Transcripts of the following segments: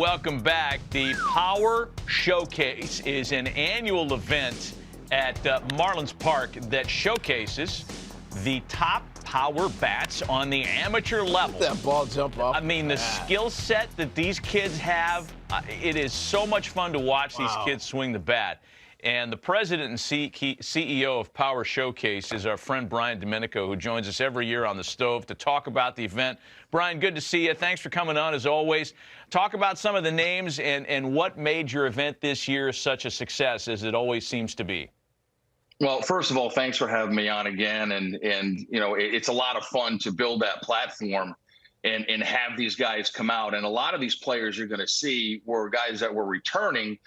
welcome back. The Power Showcase is an annual event at Marlins Park that showcases the top power bats on the amateur level. That ball jump off. I mean, the skill set that these kids have, it is so much fun to watch these kids swing the bat. And the president and CEO of Power Showcase is our friend Brian Domenico, who joins us every year on the stove to talk about the event. Brian, good to see you. Thanks for coming on, as always. Talk about some of the names and what made your event this year such a success, as it always seems to be. Well, first of all, thanks for having me on again. And you know, it's a lot of fun to build that platform and have these guys come out. And a lot of these players you're going to see were guys that were returning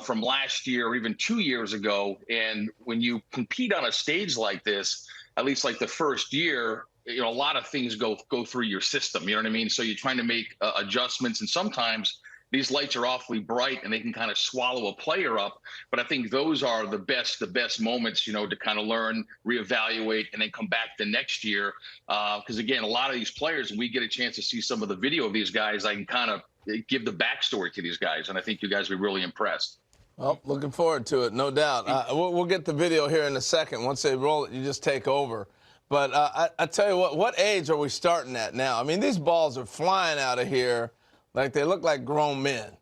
from last year or even 2 years ago. And when you compete on a stage like this, at least like the first year, you know, a lot of things go through your system. You know what I mean? So you're trying to make adjustments, and sometimes these lights are awfully bright and they can kind of swallow a player up. But I think those are the best moments, you know, to kind of learn, reevaluate, and then come back the next year. Because again, a lot of these players, when we get a chance to see some of the video of these guys, I can kind of give the backstory to these guys, and I think you guys will be really impressed. Well, looking forward to it, no doubt. We'll get the video here in a second. Once they roll it, you just take over. But I tell you what age are we starting at now? I mean, these balls are flying out of here like they look like grown men.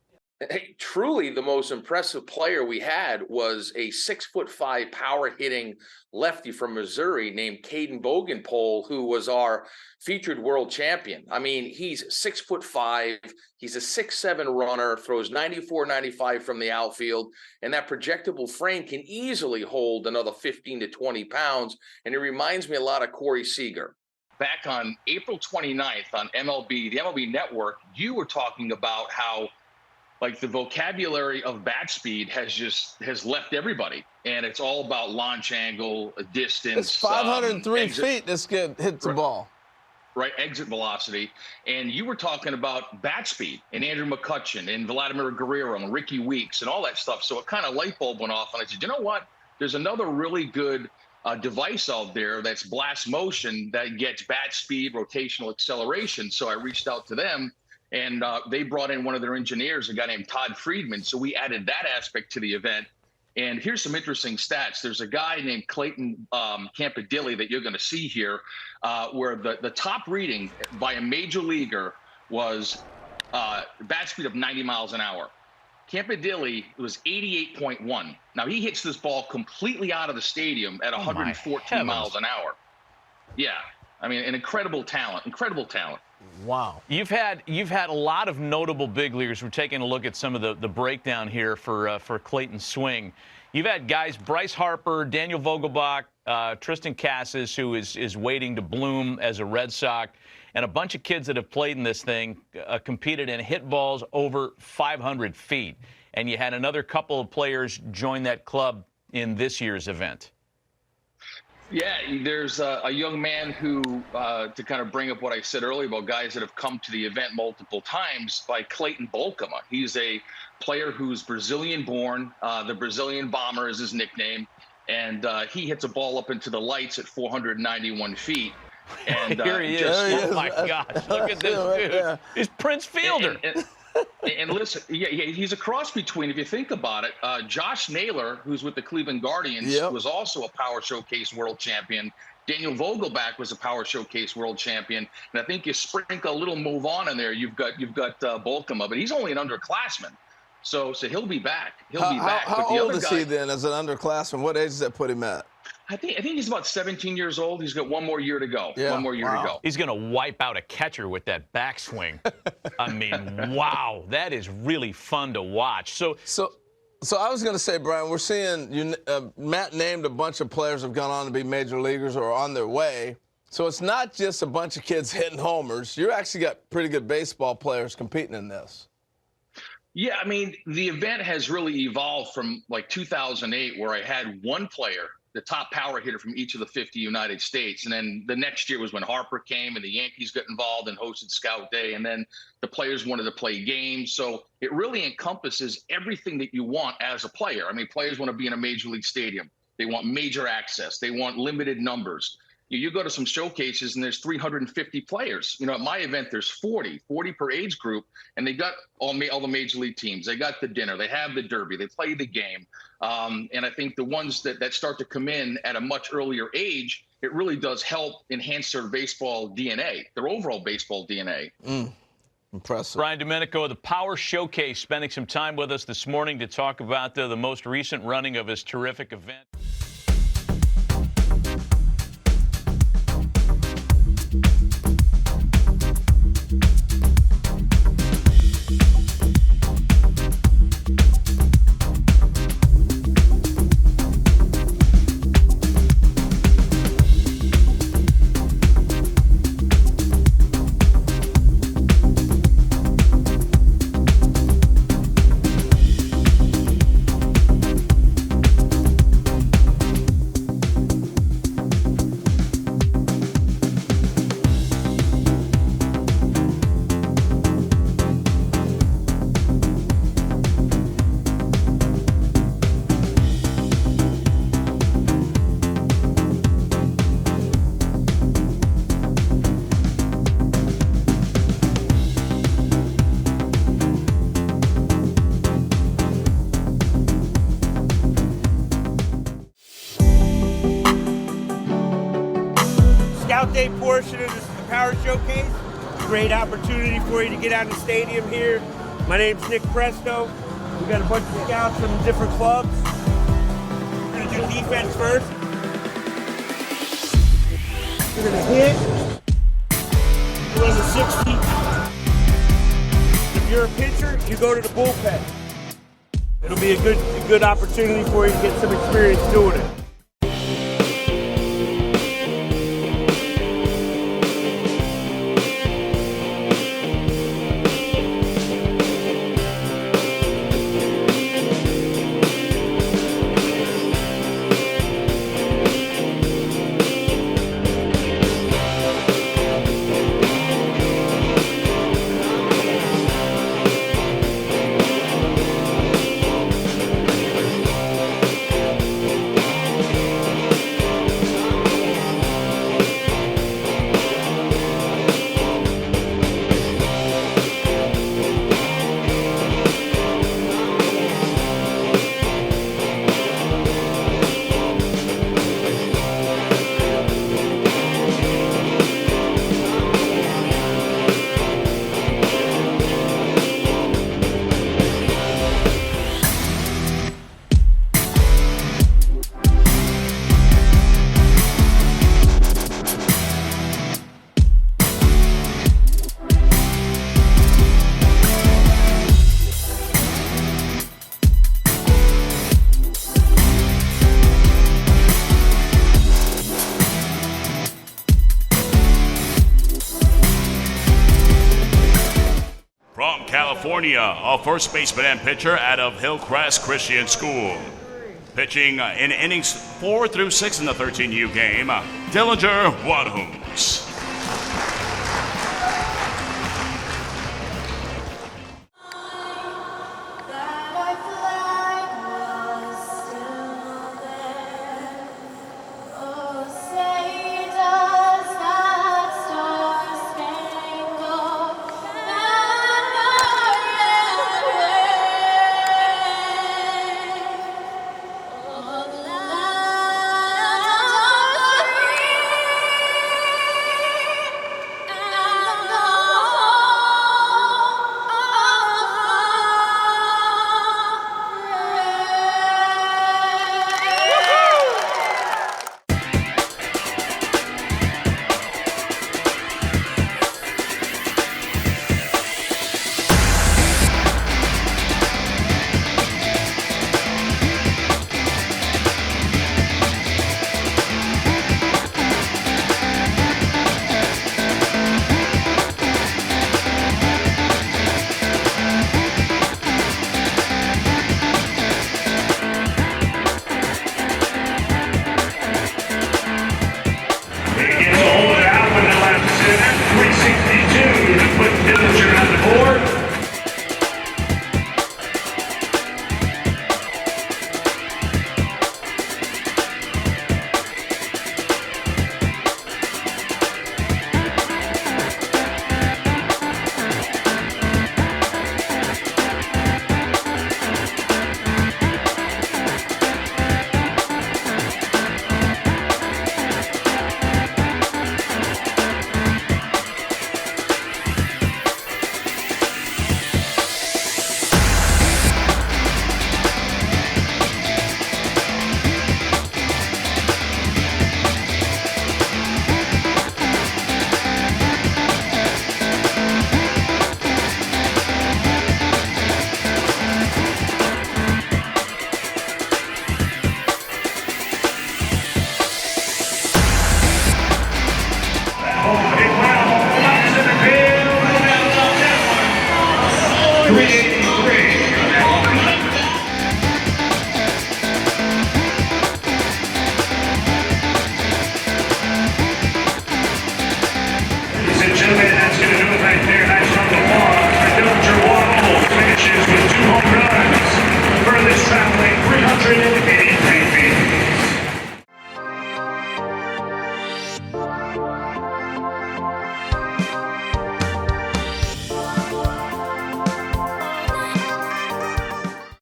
Hey, truly the most impressive player we had was a 6'5" power hitting lefty from Missouri named Caden Bogenpole, who was our featured world champion. I mean, he's 6'5", he's a 6'7" runner, throws 94, 95 from the outfield, and that projectable frame can easily hold another 15 to 20 pounds. And it reminds me a lot of Corey Seager. Back on April 29th on the MLB Network, you were talking about how like the vocabulary of bat speed has left everybody, and it's all about launch angle, distance. It's 503 feet this kid hits the ball. Right, exit velocity. And you were talking about bat speed and Andrew McCutchen and Vladimir Guerrero and Ricky Weeks and all that stuff. So it kind of light bulb went off, and I said, you know what? There's another really good device out there that's blast motion that gets bat speed, rotational acceleration. So I reached out to them, and they brought in one of their engineers, a guy named Todd Friedman. So we added that aspect to the event. And here's some interesting stats. There's a guy named Clayton Campadilli that you're going to see here, where the top reading by a major leaguer was bat speed of 90 miles an hour. Campadilli was 88.1. Now, he hits this ball completely out of the stadium at 114 miles an hour. Yeah, I mean, an incredible talent, Wow. You've had a lot of notable big leaguers. We're taking a look at some of the breakdown here for Clayton's swing. You've had guys, Bryce Harper, Daniel Vogelbach, Tristan Casas, who is waiting to bloom as a Red Sox, and a bunch of kids that have played in this thing, competed and hit balls over 500 feet. And you had another couple of players join that club in this year's event. Yeah, there's a young man who, to kind of bring up what I said earlier about guys that have come to the event multiple times, by Clayton Bolkema. He's a player who's Brazilian-born. The Brazilian Bomber is his nickname. And he hits a ball up into the lights at 491 feet. And here he is. Oh, my gosh. Look at this dude. He's Prince Fielder. And listen, yeah, he's a cross between, if you think about it, Josh Naylor, who's with the Cleveland Guardians, was also a Power Showcase world champion. Daniel Vogelbach was a Power Showcase world champion. And I think you sprinkle a little move on in there, you've got Bolkema, but he's only an underclassman. So he'll be back. He'll be back. How old is he then as an underclassman? What age does that put him at? I think he's about 17 years old. He's got one more year to go. Yeah. One more year to go. He's going to wipe out a catcher with that backswing. I mean, wow, that is really fun to watch. So I was going to say, Brian, we're seeing Matt named a bunch of players have gone on to be major leaguers or are on their way. So it's not just a bunch of kids hitting homers. You actually got pretty good baseball players competing in this. Yeah, I mean, the event has really evolved from like 2008, where I had one player, the top power hitter from each of the 50 United States. And then the next year was when Harper came and the Yankees got involved and hosted Scout Day. And then the players wanted to play games. So it really encompasses everything that you want as a player. I mean, players want to be in a major league stadium. They want major access. They want limited numbers. You go to some showcases and there's 350 players. At my event, there's 40 per age group, and they got all the major league teams. They got the dinner, they have the derby, they play the game. And I think the ones that start to come in at a much earlier age, it really does help enhance their baseball DNA, their overall baseball DNA. Impressive. Brian Domenico of the Power Showcase spending some time with us this morning to talk about the most recent running of his terrific event. Scout Day portion of this Power Showcase. Great opportunity for you to get out in the stadium here. My name's Nick Presto. We got a bunch of scouts from different clubs. We're gonna do defense first. We're gonna hit. Run the 60. If you're a pitcher, you go to the bullpen. It'll be a good opportunity for you to get some experience doing it. From California, a first baseman and pitcher out of Hillcrest Christian School. Pitching in innings 4 through 6 in the 13U game, Dylanger Wattles.